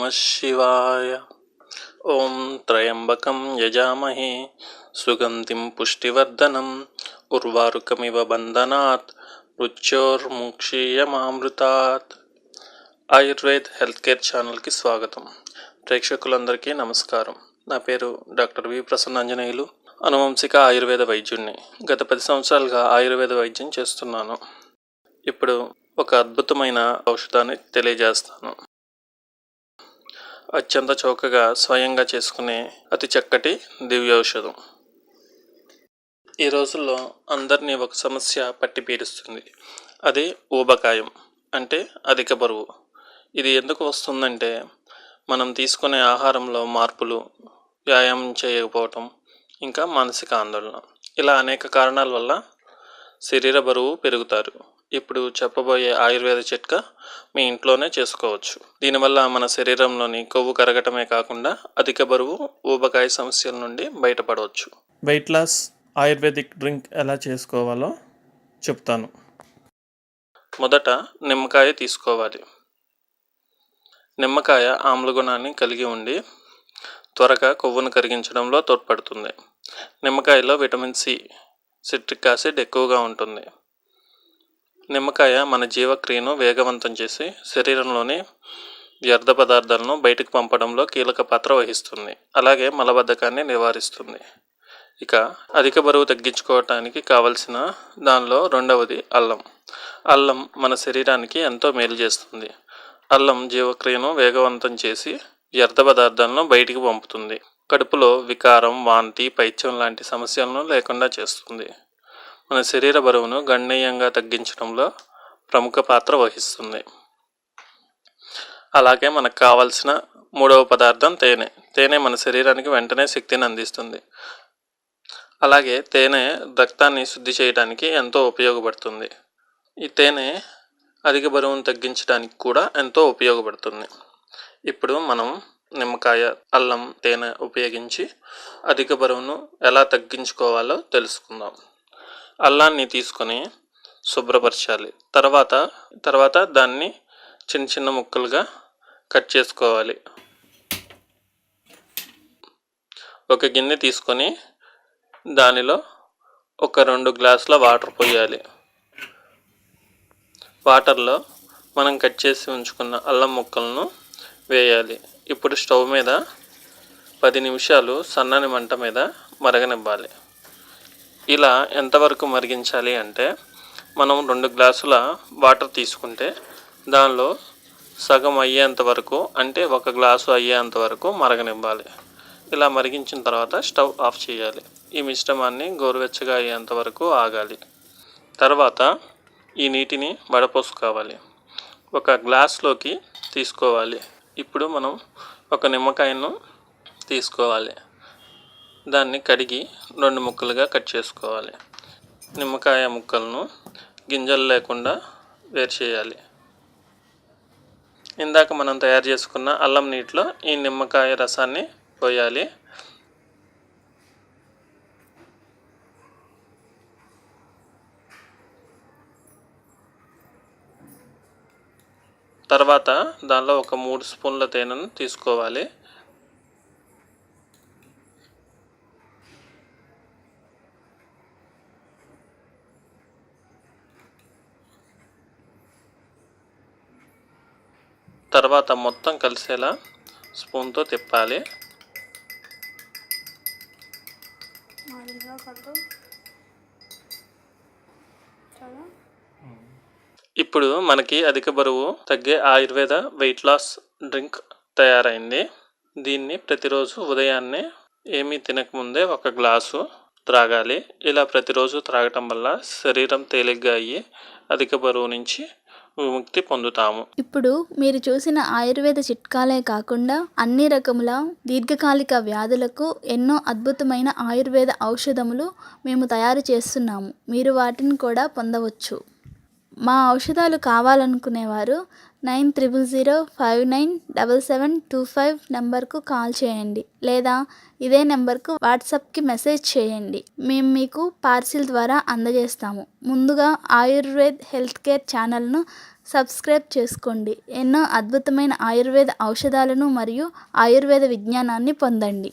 నమః శివాయ. ఓం Tryambakam యజామహే సుగంధిం పుష్టివర్ధనం ఉర్వారుకమివ బంధనాత్ మృత్యోర్ముక్షీయమామృతాత్. Ayurved health care ఛానల్కి స్వాగతం. ప్రేక్షకులందరికీ నమస్కారం. నా పేరు డాక్టర్ ప్రసన్నాంజనేయులు. అనువంశిక ఆయుర్వేద వైద్యుడిని. గత 10 సంవత్సరాలుగా ఆయుర్వేద వైద్యం చేస్తున్నాను. ఇప్పుడు ఒక అద్భుతమైన ఔషధాన్ని తెలియజేస్తాను. అత్యంత చౌకగా స్వయంగా చేసుకునే అతి చక్కటి దివ్య ఔషధం. ఈ రోజుల్లో అందరినీ ఒక సమస్య పట్టి పీడిస్తుంది. అది ఊబకాయం, అంటే అధిక బరువు. ఇది ఎందుకు వస్తుందంటే మనం తీసుకునే ఆహారంలో మార్పులు, వ్యాయామం చేయకపోవటం, ఇంకా మానసిక ఆందోళన, ఇలా అనేక కారణాల వల్ల శరీర బరువు పెరుగుతారు. ఇప్పుడు చెప్పబోయే ఆయుర్వేద చిట్కా మీ ఇంట్లోనే చేసుకోవచ్చు. దీనివల్ల మన శరీరంలోని కొవ్వు కరగటమే కాకుండా అధిక బరువు, ఊబకాయ సమస్యల నుండి బయటపడవచ్చు. వెయిట్ లాస్ ఆయుర్వేదిక్ డ్రింక్ ఎలా చేసుకోవాలో చెప్తాను. మొదట నిమ్మకాయ తీసుకోవాలి. నిమ్మకాయ ఆమ్ల గుణాన్ని కలిగి ఉండి త్వరగా కొవ్వును కరిగించడంలో తోడ్పడుతుంది. నిమ్మకాయలో విటమిన్ సి, సిట్రిక్ యాసిడ్ ఎక్కువగా ఉంటుంది. నిమ్మకాయ మన జీవక్రియను వేగవంతం చేసి శరీరంలోని వ్యర్థ పదార్థాలను బయటకు పంపడంలో కీలక పాత్ర వహిస్తుంది. అలాగే మలబద్ధకాన్ని నివారిస్తుంది. ఇక అధిక బరువు తగ్గించుకోవటానికి కావలసిన దానిలో రెండవది అల్లం. అల్లం మన శరీరానికి ఎంతో మేలు చేస్తుంది. అల్లం జీవక్రియను వేగవంతం చేసి వ్యర్థ పదార్థాలను బయటికి పంపుతుంది. కడుపులో వికారం, వాంతి, పైత్యం లాంటి సమస్యలను లేకుండా చేస్తుంది. మన శరీర బరువును గణనీయంగా తగ్గించడంలో ప్రముఖ పాత్ర వహిస్తుంది. అలాగే మనకు కావాల్సిన మూడవ పదార్థం తేనె. తేనె మన శరీరానికి వెంటనే శక్తిని అందిస్తుంది. అలాగే తేనె రక్తాన్ని శుద్ధి చేయడానికి ఎంతో ఉపయోగపడుతుంది. ఈ తేనె అధిక బరువును తగ్గించడానికి కూడా ఎంతో ఉపయోగపడుతుంది. ఇప్పుడు మనం నిమ్మకాయ, అల్లం, తేనె ఉపయోగించి అధిక బరువును ఎలా తగ్గించుకోవాలో తెలుసుకుందాం. అల్లాన్ని తీసుకొని శుభ్రపరచాలి. తర్వాత దాన్ని చిన్న చిన్న ముక్కలుగా కట్ చేసుకోవాలి. ఒక గిన్నె తీసుకొని దానిలో ఒక 2 గ్లాసుల వాటర్ పోయాలి. వాటర్లో మనం కట్ చేసి ఉంచుకున్న అల్లం ముక్కలను వేయాలి. ఇప్పుడు స్టవ్ మీద 10 నిమిషాలు సన్నని మంట మీద మరగనివ్వాలి. ఇలా ఎంతవరకు మరిగించాలి అంటే మనం 2 గ్లాసుల వాటర్ తీసుకుంటే దానిలో సగం అయ్యేంత వరకు, అంటే 1 గ్లాసు అయ్యేంత వరకు మరగనివ్వాలి. ఇలా మరిగించిన తర్వాత స్టవ్ ఆఫ్ చేయాలి. ఈ మిశ్రమాన్ని గోరువెచ్చగా అయ్యేంత వరకు ఆగాలి. తర్వాత ఈ నీటిని వడపోసుకోవాలి. ఒక గ్లాస్లోకి తీసుకోవాలి. ఇప్పుడు మనం ఒక నిమ్మకాయను తీసుకోవాలి. దాన్ని కడిగి 2 ముక్కలుగా కట్ చేసుకోవాలి. నిమ్మకాయ ముక్కలను గింజలు లేకుండా వేరు చేయాలి. ఇందాక మనం తయారు చేసుకున్న అల్లం నీటిలో ఈ నిమ్మకాయ రసాన్ని పోయాలి. తర్వాత దానిలో ఒక 3 స్పూన్ల తేనెను తీసుకోవాలి. తర్వాత మొత్తం కలిసేలా స్పూన్తో తిప్పాలి. ఇప్పుడు మనకి అధిక బరువు తగ్గే ఆయుర్వేద వెయిట్ లాస్ డ్రింక్ తయారైంది. దీన్ని ప్రతిరోజు ఉదయాన్నే ఏమీ తినకముందే 1 గ్లాసు త్రాగాలి. ఇలా ప్రతిరోజు త్రాగటం వల్ల శరీరం తేలిగ్గా అయ్యి అధిక బరువు నుంచి విముక్తి పొందుతాము. ఇప్పుడు మీరు చూసిన ఆయుర్వేద చిట్కాలే కాకుండా అన్ని రకముల దీర్ఘకాలిక వ్యాధులకు ఎన్నో అద్భుతమైన ఆయుర్వేద ఔషధములు మేము తయారు చేస్తున్నాము. మీరు వాటిని కూడా పొందవచ్చు. మా ఔషధాలు కావాలనుకునేవారు 9000597725 నెంబర్కు కాల్ చేయండి లేదా ఇదే నెంబర్కు వాట్సాప్కి మెసేజ్ చేయండి. మేము మీకు పార్సిల్ ద్వారా అందజేస్తాము. ముందుగా ఆయుర్వేద్ హెల్త్ కేర్ ఛానల్ను సబ్స్క్రైబ్ చేసుకోండి. ఎన్నో అద్భుతమైన ఆయుర్వేద ఔషధాలను మరియు ఆయుర్వేద విజ్ఞానాన్ని పొందండి.